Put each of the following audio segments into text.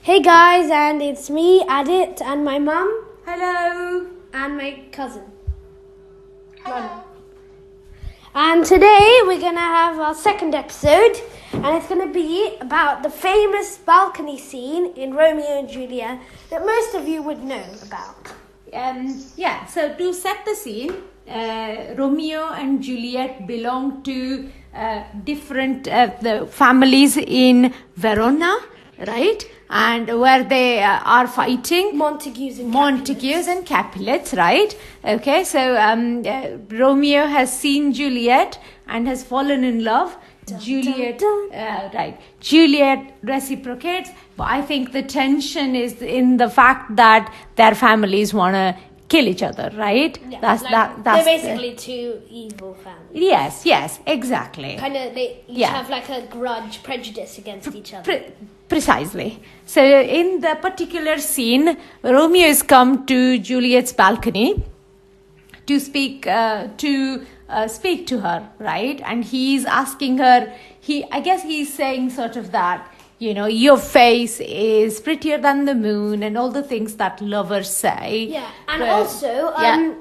Hey guys, and it's me, Adit, and my mum. Hello. And my cousin. Lona. And today we're going to have our second episode, and it's going to be about the famous balcony scene in Romeo and Juliet that most of you would know about. So to set the scene, Romeo and Juliet belong to different the families in Verona, right? And where they are fighting Montagues and Capulets, right? Okay, so Romeo has seen Juliet and has fallen in love. Juliet reciprocates, but I think the tension is in the fact that their families want to kill each other, right? Yeah, that's they're basically two evil families. Yes, exactly. Kind of, they each have like a grudge, prejudice against each other. Precisely. So in the particular scene, Romeo has come to Juliet's balcony to speak to her, right? And he's asking her. I guess he's saying sort of that, your face is prettier than the moon, and all the things that lovers say. Yeah, and also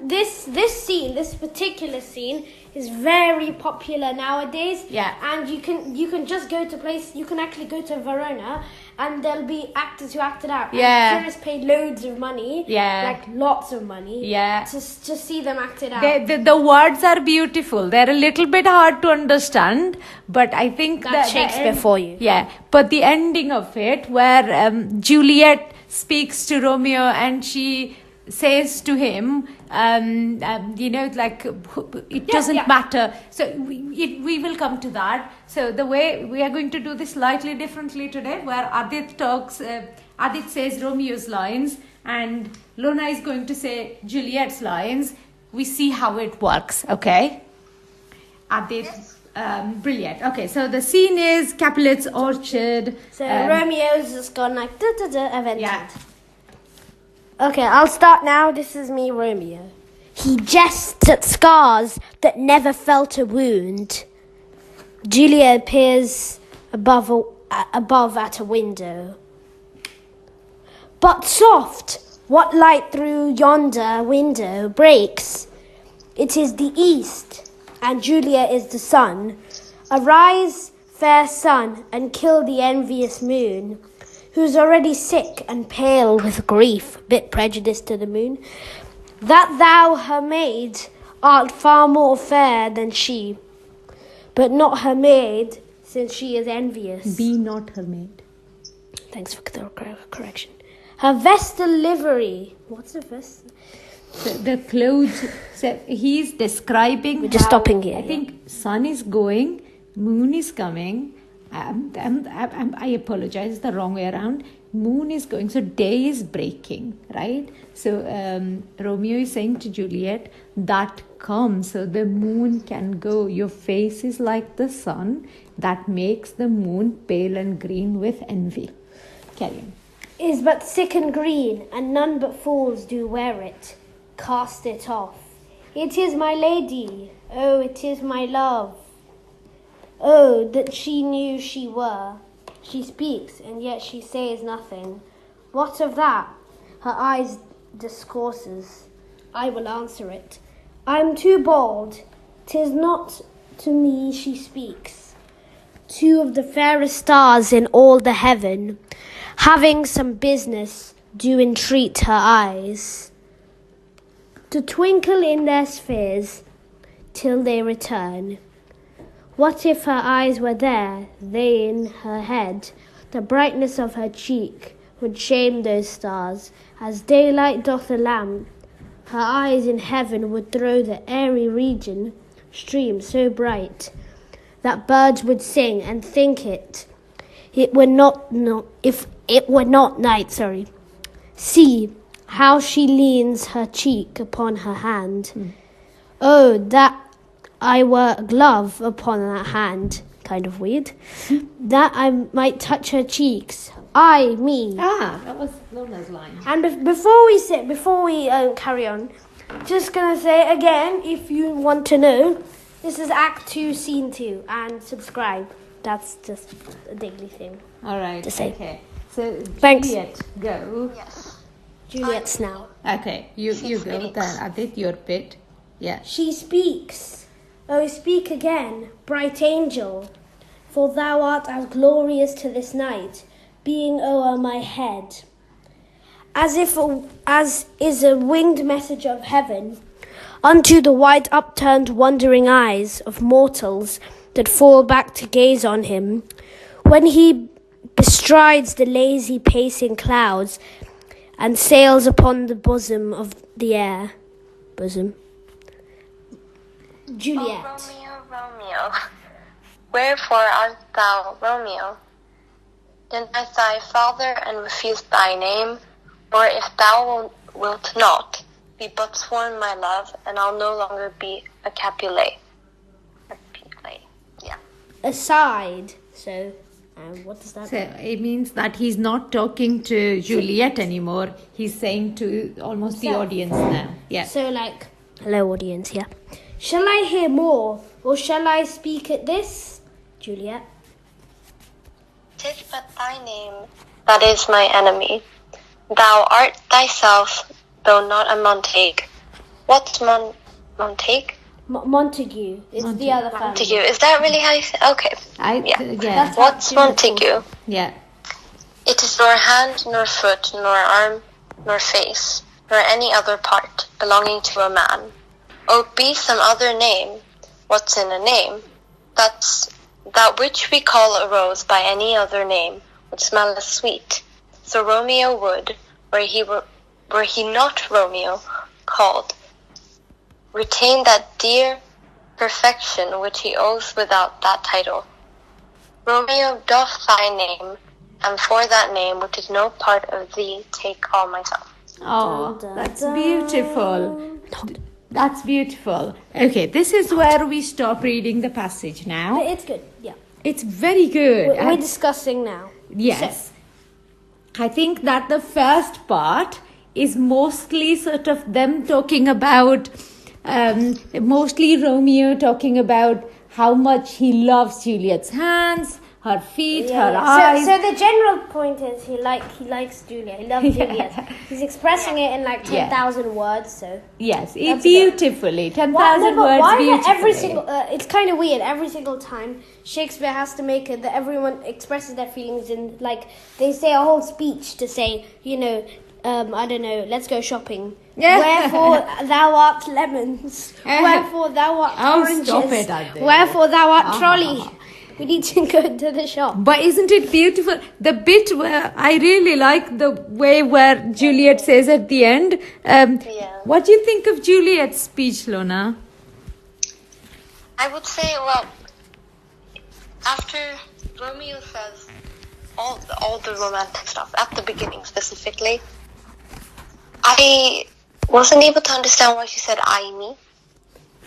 this particular scene is very popular nowadays. Yeah. And you can just go to you can actually go to Verona and there'll be actors who act it out. Yeah. And tourists paid loads of money. Yeah. Like lots of money. Yeah. To see them act it out. The words are beautiful. They're a little bit hard to understand, but I think that's Shakespeare for you. Yeah. But the ending of it, where Juliet speaks to Romeo and she says to him, it doesn't matter. So we will come to that. So the way we are going to do this slightly differently today, where Adit says Romeo's lines and Lona is going to say Juliet's lines. We see how it works, okay? Adit, brilliant. Okay, so the scene is Capulet's orchard. So Romeo's just gone like evented. Yeah. Okay, I'll start now. This is me, Romeo. He jests at scars that never felt a wound. Julia appears above at a window. But soft, what light through yonder window breaks? It is the east, and Julia is the sun. Arise, fair sun, and kill the envious moon, who's already sick and pale with grief, bit prejudiced to the moon, that thou, her maid, art far more fair than she, but not her maid, since she is envious. Be not her maid. Thanks for the correction. Her vestal livery. What's a vestal? The clothes. So he's describing. We're just stopping here. I think sun is going, moon is coming. I apologize, it's the wrong way around. Moon is going, so day is breaking, right? So Romeo is saying to Juliet, that comes so the moon can go. Your face is like the sun that makes the moon pale and green with envy. Carry on. Is but sick and green, and none but fools do wear it. Cast it off. It is my lady, oh, it is my love. Oh, that she knew she were. She speaks, and yet she says nothing. What of that? Her eyes discourses. I will answer it. I am too bold. 'Tis not to me she speaks. Two of the fairest stars in all the heaven, having some business, do entreat her eyes to twinkle in their spheres till they return. What if her eyes were there, they in her head? The brightness of her cheek would shame those stars, as daylight doth a lamp. Her eyes in heaven would throw the airy region stream so bright that birds would sing and think it were not if it were not night. See how she leans her cheek upon her hand. Oh, that I were a glove upon that hand. Kind of weird. That I might touch her cheeks. I, me. That was Lona's line. And before we carry on, just gonna say again, if you want to know, this is Act 2, Scene 2, and subscribe. That's just a daily thing. All right. To say. Okay. So, Thanks. Juliet, go. Yes. Juliet's now. Okay, you go. speaks. Then Adit, your bit. Yeah. She speaks. Oh, speak again, bright angel, for thou art as glorious to this night, being o'er my head. As is a winged message of heaven, unto the wide upturned wondering eyes of mortals that fall back to gaze on him, when he bestrides the lazy pacing clouds and sails upon the bosom of the air. Juliet. Oh, Romeo, Romeo, wherefore art thou, Romeo? Deny thy father and refuse thy name, or if thou wilt not, be but sworn my love, and I'll no longer be a Capulet. Yeah. Aside. So, what does that So mean? it means that he's not talking to Juliet anymore. He's saying to almost the Self. audience now. Yeah. So, like, hello, audience, yeah. Shall I hear more, or shall I speak at this? Juliet. 'Tis but thy name that is my enemy. Thou art thyself, though not a Montague. What's Montague? Montague. It's the other family. Montague. Is that really how you say? Okay. Yeah. That's What's beautiful. Montague? Yeah. It is nor hand, nor foot, nor arm, nor face, nor any other part belonging to a man. Or be some other name. What's in a name? That's that which we call a rose by any other name would smell as sweet. So Romeo would, were he not Romeo called, retain that dear perfection which he owes without that title. Romeo doth thy name, and for that name which is no part of thee take all myself. Oh, Dun, dun, that's dun. beautiful. That's beautiful. Okay, this is where we stop reading the passage now. But it's good, yeah. It's very good. We're discussing now. Yes. I think that the first part is mostly sort of them talking about, mostly Romeo talking about how much he loves Juliet's hands, her feet, her eyes. So the general point is he likes Juliet. He loves Juliet. He's expressing it in like 10,000 words. So Yes, That's beautifully. 10,000 words why beautifully. every single? It's kind of weird. Every single time Shakespeare has to make it that everyone expresses their feelings in like they say a whole speech to say, I don't know, let's go shopping. Yeah. Wherefore thou art lemons. Wherefore thou art oranges. Stop it, Adit. Wherefore thou art trolley. We need to go to the shop. But isn't it beautiful? The bit where I really like the way where Juliet says at the end. What do you think of Juliet's speech, Lona? I would say, well, after Romeo says all the romantic stuff at the beginning specifically, I wasn't able to understand why she said "I me."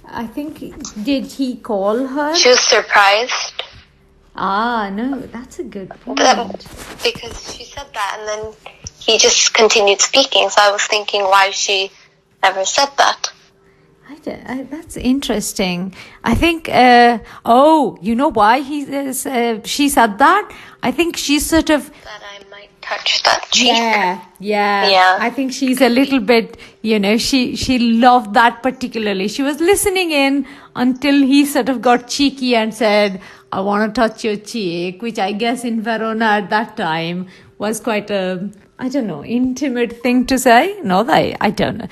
I think, did he call her? She was surprised No, that's a good point. because she said that, and then he just continued speaking. So I was thinking why she never said that. That's interesting. I think, you know why she said that? I think she's sort of... That I might touch that cheek. Yeah. I think she's a little bit, she loved that particularly. She was listening in until he sort of got cheeky and said, I want to touch your cheek, which I guess in Verona at that time was quite a, intimate thing to say. No, I don't know.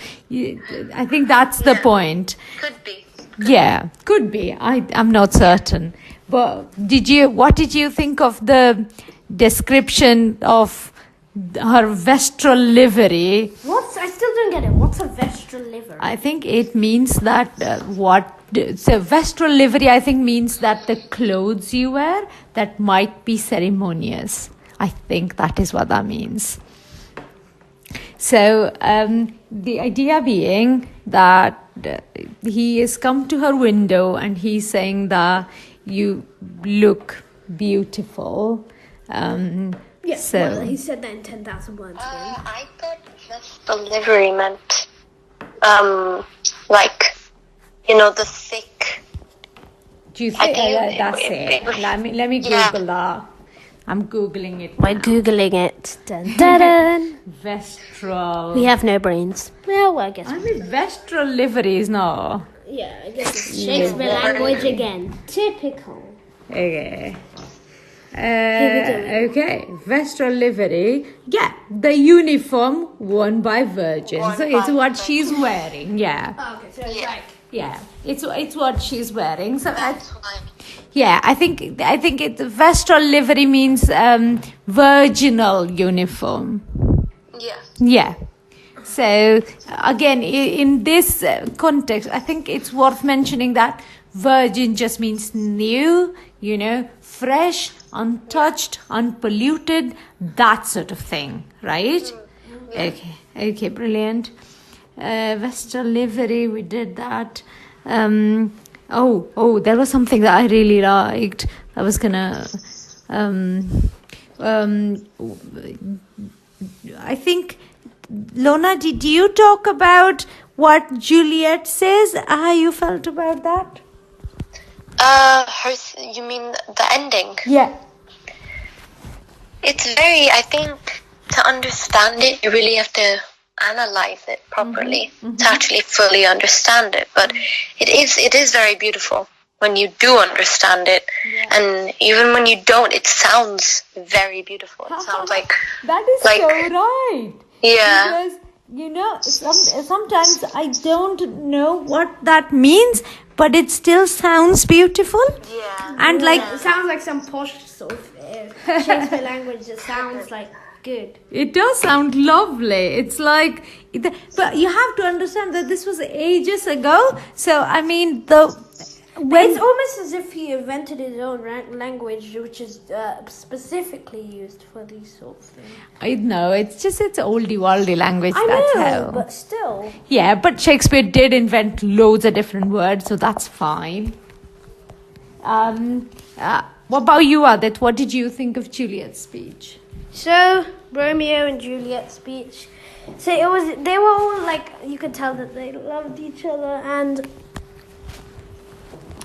I think that's the point. Could be. Yeah, could be. I'm not certain. But what did you think of the description of her vestral livery? I still don't get it. What's a vestral livery? I think it means that so vestral livery, I think, means that the clothes you wear that might be ceremonious. I think that is what that means. So the idea being that he has come to her window and he's saying that you look beautiful. Yes, So well, he said that in 10,000 words again. I thought that's the livery meant, the thick. do you I think think that's it? Let me Google that. I'm Googling it We're now. Googling it. Dun, dun, dun. Vestral. We have no brains. Well, I guess. I mean, Vestral liveries, no. Yeah, I guess it's Shakespeare language again. Typical. Okay. we go. Okay, Vestral livery. Yeah, the uniform worn by virgins. So it's what she's wearing. Yeah, Oh, okay, so it's like. yeah. It's what she's wearing. So That's fine. yeah, I think it. Vestral livery means virginal uniform. Yeah. Yeah. So again, in this context, I think it's worth mentioning that virgin just means new, fresh, untouched, unpolluted, that sort of thing, right? Yeah. Okay, brilliant. Vestal livery, we did that. There was something that I really liked. I was gonna, I think, Lona, did you talk about what Juliet says? How you felt about that? You mean the ending? Yeah. It's very, I think, to understand it, you really have to analyze it properly to actually fully understand it. But it is very beautiful when you do understand it. Yeah. And even when you don't, it sounds very beautiful. It sounds like... That is so right. Yeah. Because, sometimes I don't know what that means, but it still sounds beautiful. Yeah. And It sounds like some posh sort of Shakespeare language. It sounds like good. It does sound lovely. It's like, but you have to understand that this was ages ago. So, I mean, It's almost as if he invented his own language, which is specifically used for these sort of things. I know, it's oldie worldy language. I that's know, how. but still. Yeah, but Shakespeare did invent loads of different words, so that's fine. What about you, Adit? What did you think of Juliet's speech? So, Romeo and Juliet speech. So they were all like, you could tell that they loved each other, and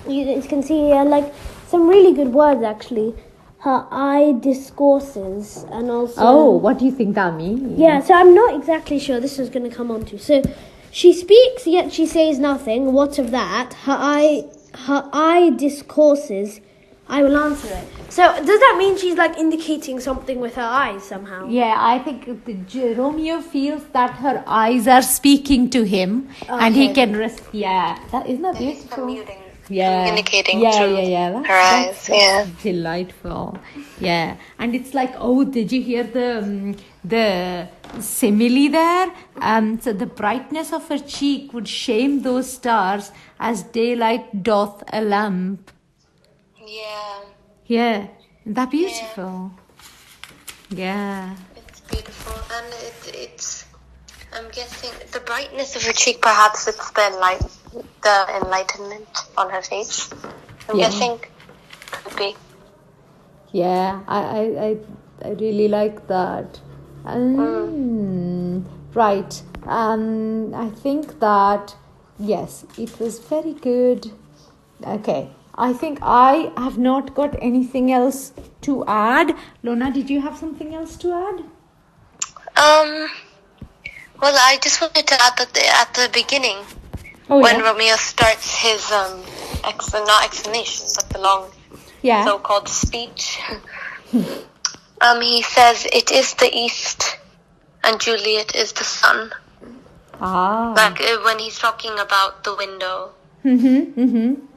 you can see here like some really good words actually. Her eye discourses, and also... Oh, what do you think that means? Yeah, so I'm not exactly sure. This is going to come on to. So, she speaks, yet she says nothing. What of that? Her eye discourses. I will answer it. So, does that mean she's like indicating something with her eyes somehow? Yeah, I think Romeo feels that her eyes are speaking to him, and he can isn't that beautiful? Communicating through her eyes. That's delightful. Yeah, and it's like, oh, did you hear the simile there? So the brightness of her cheek would shame those stars as daylight doth a lamp. Yeah. Yeah, isn't that beautiful? Yeah. It's beautiful, and it's. I'm guessing the brightness of her cheek. Perhaps it's the enlightenment on her face. I'm guessing could be. Yeah, I really like that. Right. I think that yes, it was very good. Okay. I think I have not got anything else to add. Lona, did you have something else to add? Well, I just wanted to add that at the beginning, when Romeo starts his not explanation, but the long so-called speech, he says, "It is the east, and Juliet is the sun." Like when he's talking about the window.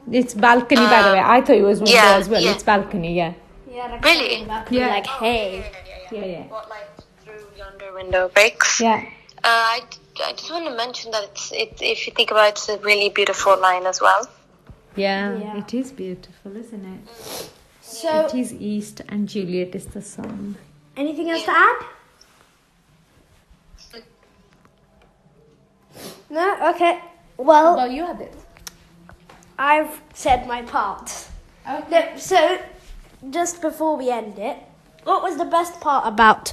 It's balcony, by the way. I thought it was window as well. Yeah. It's balcony, yeah. Yeah, like really? Yeah. Like, hey. Yeah. What light through yonder window breaks? Yeah. I just want to mention that if you think about it, it's a really beautiful line as well. Yeah, it is beautiful, isn't it? So, it is east and Juliet is the sun. Anything else to add? No? Okay. Well, How about you, Adit? I've said my part. Okay. No, so, just before we end it, what was the best part about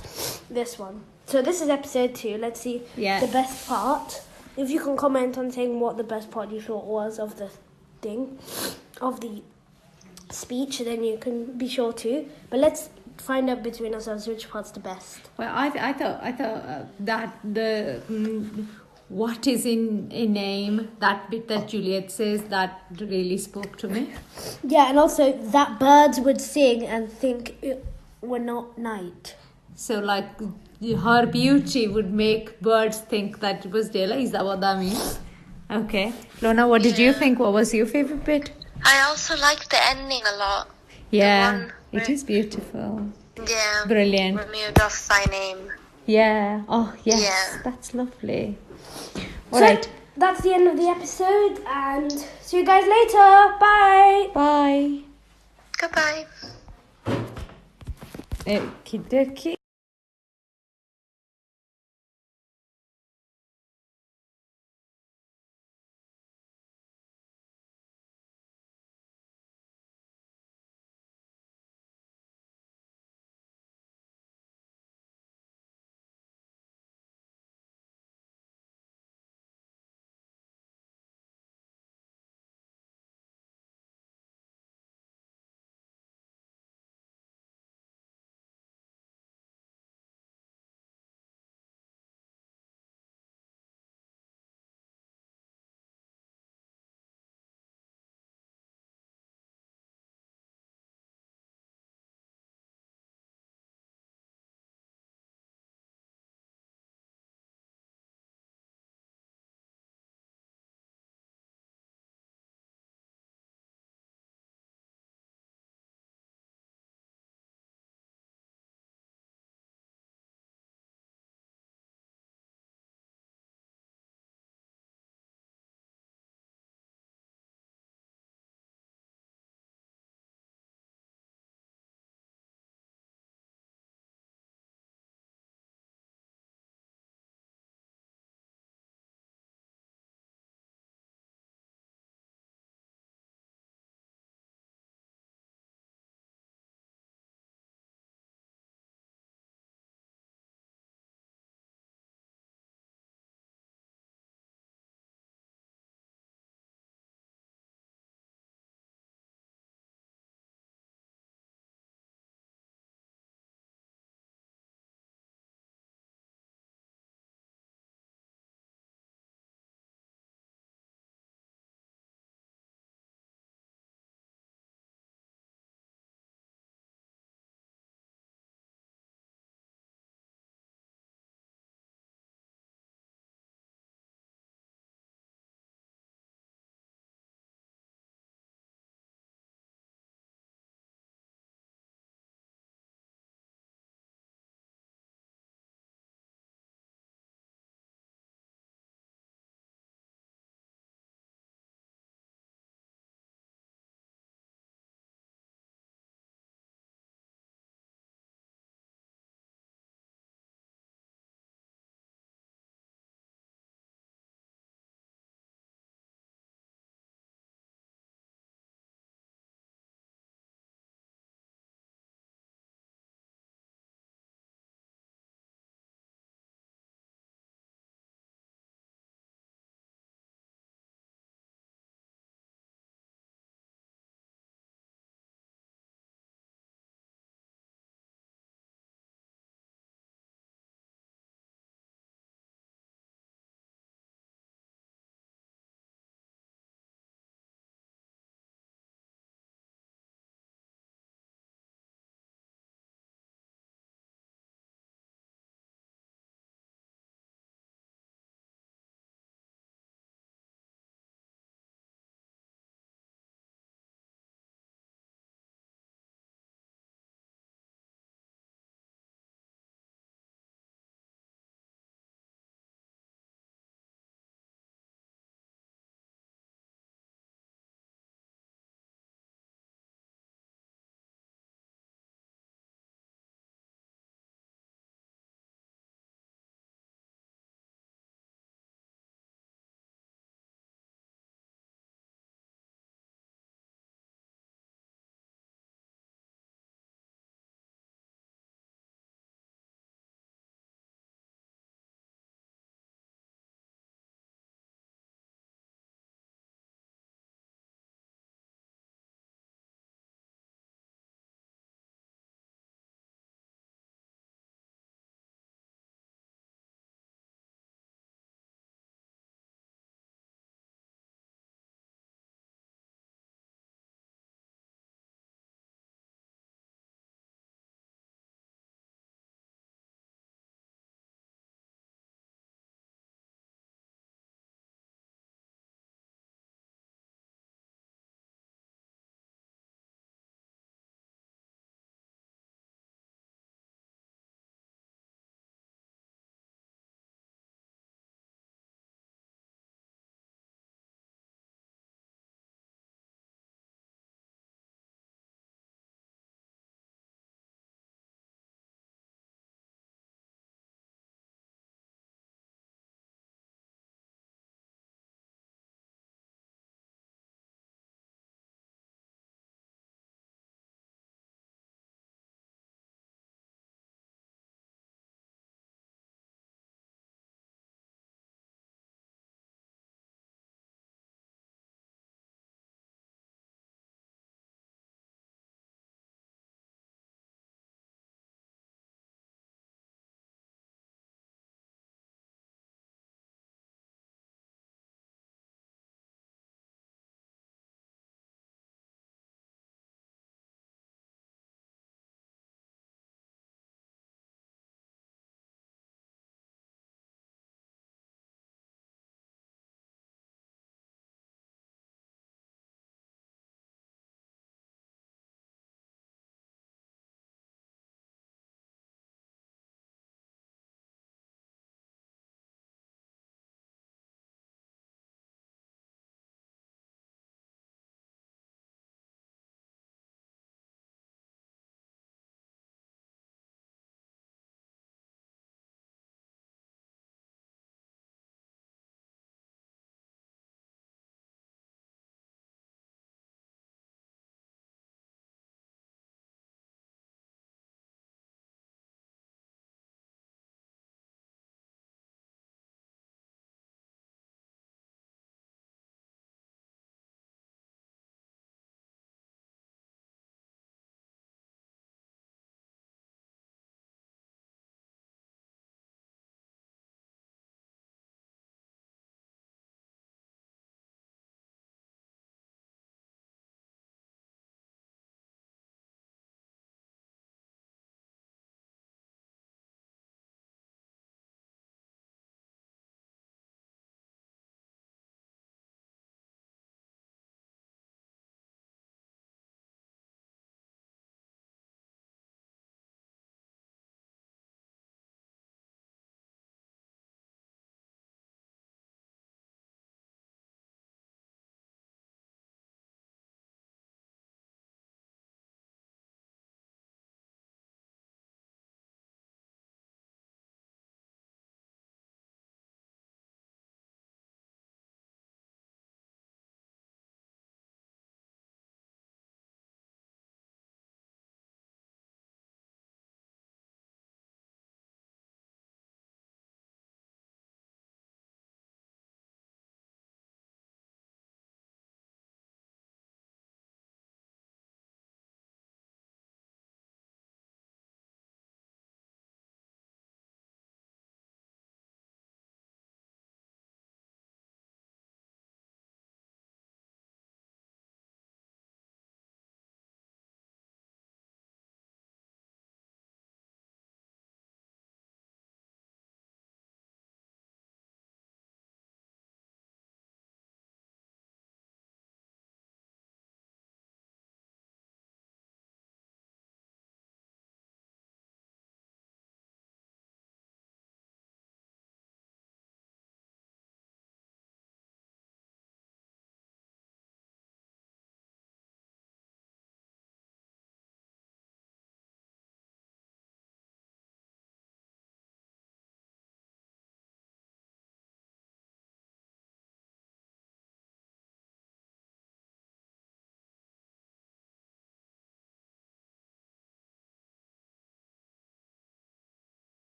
this one? So this is episode 2. Let's see the best part. If you can comment on saying what the best part you thought was of the thing, of the speech, then you can be sure to. But let's find out between ourselves which part's the best. Well, I thought that the what is in a name, that bit that Juliet says, that really spoke to me. Yeah, and also that birds would sing and think it were not night. So like her beauty would make birds think that it was daylight. Is that what that means? Okay. Lona, what did you think? What was your favorite bit? I also like the ending a lot. Yeah, it is beautiful. Yeah. Brilliant. Romeo does sign name. Yeah. Oh, yes. Yeah. That's lovely. So, All right. that's the end of the episode, and see you guys later. Bye. Bye. Goodbye. Okie dokie.